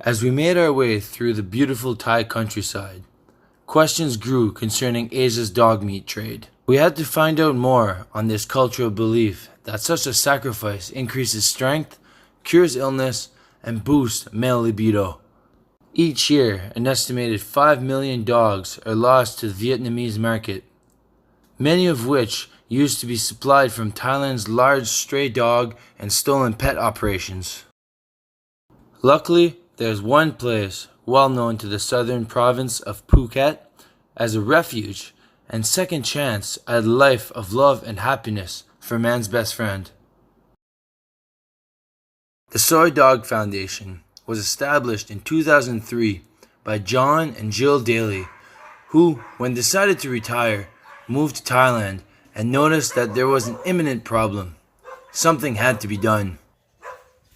As we made our way through the beautiful Thai countryside, questions grew concerning Asia's dog meat trade. We had to find out more on this cultural belief that such a sacrifice increases strength, cures illness, and boosts male libido. Each year, an estimated 5 million dogs are lost to the Vietnamese market, many of which used to be supplied from Thailand's large stray dog and stolen pet operations. Luckily, there's one place well known to the southern province of Phuket as a refuge and second chance at a life of love and happiness for man's best friend. The Soi Dog Foundation was established in 2003 by John and Jill Daly, who, when decided to retire, moved to Thailand and noticed that there was an imminent problem. Something had to be done.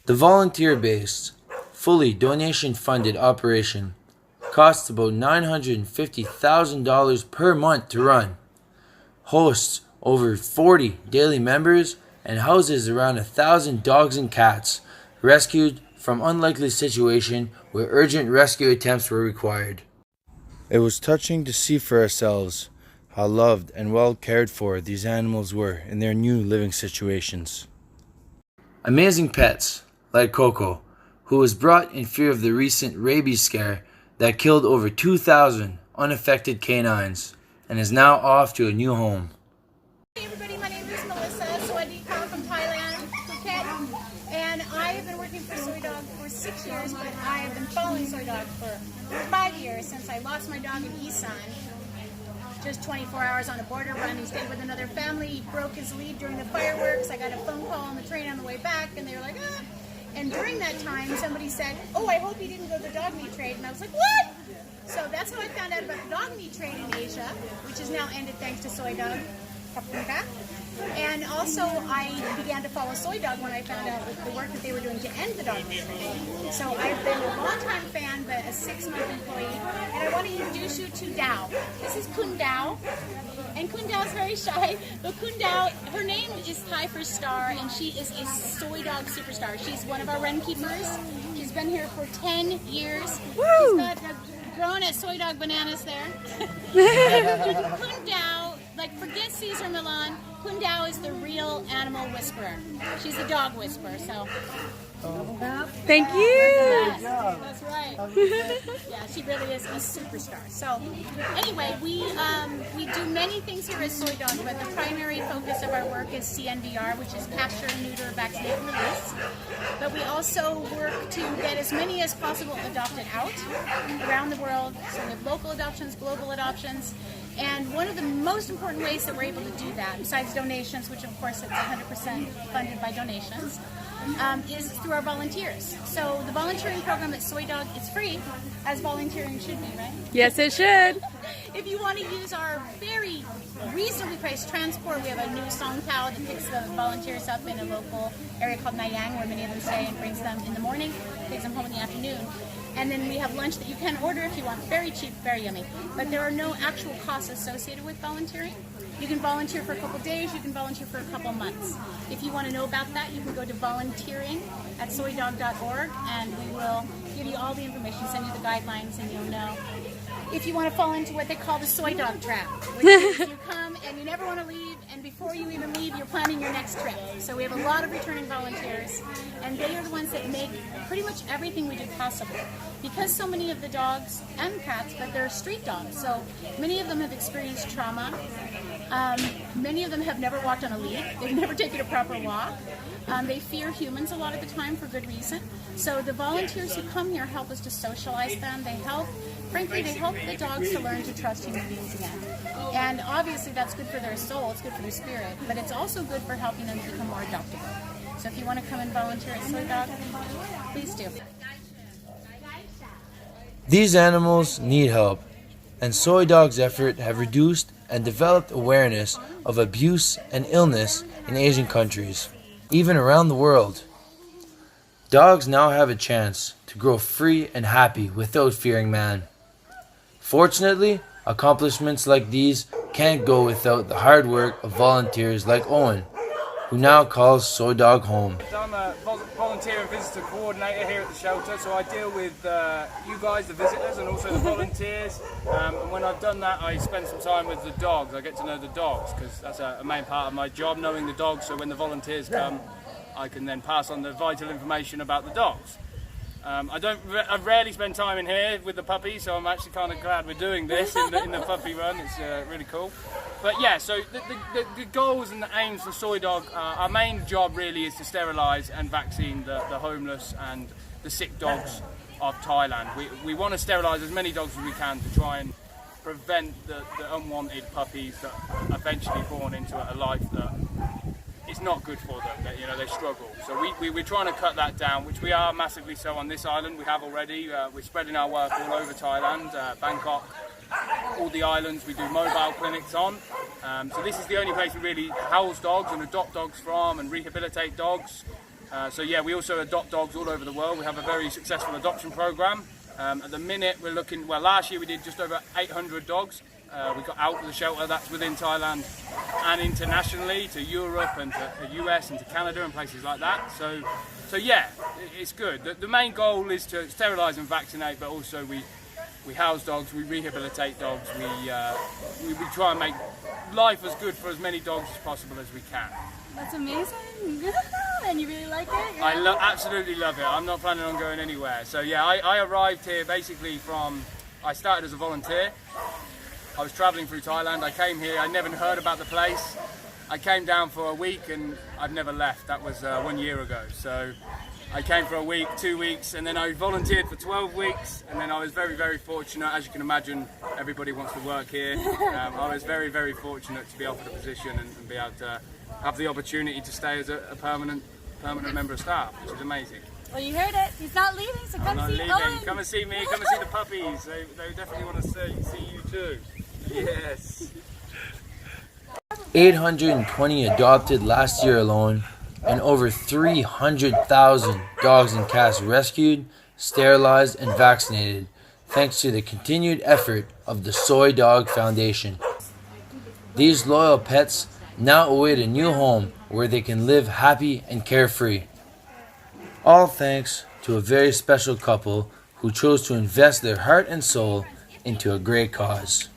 The volunteer-based, fully donation-funded operation costs about $950,000 per month to run, hosts over 40 daily members, and houses around 1,000 dogs and cats rescued from unlikely situation where urgent rescue attempts were required. It was touching to see for ourselves how loved and well cared for these animals were in their new living situations. Amazing pets, like Coco, who was brought in fear of the recent rabies scare that killed over 2,000 unaffected canines and is now off to a new home. Hey everybody, my name is Melissa, Soi Dog from Thailand, Phuket, and I have been working for Soi Dog for 6 years, but I have been following Soi Dog for 5 years since I lost my dog in Isan. Just 24 hours on a border run. He stayed with another family. He broke his lead during the fireworks. I got a phone call on the train on the way back, and they were like, ah. And during that time, somebody said, oh, I hope he didn't go to the dog meat trade. And I was like, what? So that's how I found out about the dog meat trade in Asia, which is now ended thanks to Soi Dog. And also, I began to follow Soi Dog when I found out the work that they were doing to end the dog meat trade. So I've been a long-time fan, but a 6-month employee. And I want to introduce you to Dao. This is Kun Dao. And Kun Dao is very shy, but Kun Dao, her name is Thai for star, and she is a Soi Dog superstar. She's one of our run keepers. She's been here for 10 years. Woo! She's got grown at Soi Dog bananas there. Kun Dao, like forget Caesar Milan, Kun Dao is the real animal whisperer. She's a dog whisperer, so. Thank you. Yes, that's right. Yeah, she really is a superstar. So, anyway, we do many things here at Soi Dog, but the primary focus of our work is CNVR, which is capture, neuter, vaccinate, and release. But we also work to get as many as possible adopted out around the world. So we have local adoptions, global adoptions. And one of the most important ways that we're able to do that, besides donations, which of course it's 100% funded by donations, is through our volunteers. So the volunteering program at Soi Dog is free, as volunteering should be, right? Yes, it should. If you want to use our very reasonably priced transport, we have a new song cow that picks the volunteers up in a local area called Nayang, where many of them stay, and brings them in the morning, takes them home in the afternoon. And then we have lunch that you can order if you want. Very cheap, very yummy. But there are no actual costs associated with volunteering. You can volunteer for a couple days, you can volunteer for a couple months. If you want to know about that, you can go to volunteering@soidog.org, and we will give you all the information, send you the guidelines, and you'll know. If you want to fall into what they call the Soi Dog trap, which is you come and you never want to leave, and before you even leave, you're planning your next trip. So we have a lot of returning volunteers, and they are the ones that make pretty much everything we do possible. Because so many of the dogs and cats, but they're street dogs, so many of them have experienced trauma. Many of them have never walked on a lead. They've never taken a proper walk. They fear humans a lot of the time for good reason. So the volunteers who come here help us to socialize them. They help, frankly, they help the dogs to learn to trust human beings again. And obviously that's good for their soul, it's good for their spirit, but it's also good for helping them to become more adaptable. So if you want to come and volunteer at Soi Dog, please do. These animals need help, and Soi Dog's effort have reduced and developed awareness of abuse and illness in Asian countries, even around the world. Dogs now have a chance to grow free and happy without fearing man. Fortunately, accomplishments like these can't go without the hard work of volunteers like Owen, who now calls Soi Dog home. I'm a volunteer and visitor coordinator here at the shelter, so I deal with you guys, the visitors, and also the volunteers. And when I've done that, I spend some time with the dogs. I get to know the dogs because that's a main part of my job, knowing the dogs. So when the volunteers come, I can then pass on the vital information about the dogs. I rarely spend time in here with the puppies, so I'm actually kind of glad we're doing this in the puppy run. It's really cool. But yeah, so the goals and the aims for Soi Dog, our main job really is to sterilise and vaccine the homeless and the sick dogs of Thailand. We want to sterilise as many dogs as we can to try and prevent the unwanted puppies that are eventually born into a life that it's not good for them. They struggle. So we're trying to cut that down, which we are massively so on this island. We have already. We're spreading our work all over Thailand, Bangkok, all the islands. We do mobile clinics on. So this is the only place we really house dogs and adopt dogs from and rehabilitate dogs. So yeah, we also adopt dogs all over the world. We have a very successful adoption program. At the minute we're looking, well, last year we did just over 800 dogs. We got out of the shelter, that's within Thailand and internationally to Europe and to the US and to Canada and places like that. So yeah, it's good. The main goal is to sterilise and vaccinate, but also we house dogs, we rehabilitate dogs, we try and make life as good for as many dogs as possible as we can. That's amazing. And you really like it? Yeah? I absolutely love it. I'm not planning on going anywhere. So yeah, I arrived here basically I started as a volunteer. I was travelling through Thailand. I came here, I never heard about the place. I came down for a week and I've never left. That was 1 year ago. So I came for a week, 2 weeks, and then I volunteered for 12 weeks. And then I was very, very fortunate. As you can imagine, everybody wants to work here. I was very, very fortunate to be offered a position and be able to have the opportunity to stay as a permanent member of staff, which is amazing. Well, you heard it. He's not leaving, so come see Owen. Come and see me. Come and see the puppies. They definitely want to see you too. Yes. 820 adopted last year alone, and over 300,000 dogs and cats rescued, sterilized, and vaccinated, thanks to the continued effort of the Soi Dog Foundation. These loyal pets now await a new home where they can live happy and carefree. All thanks to a very special couple who chose to invest their heart and soul into a great cause.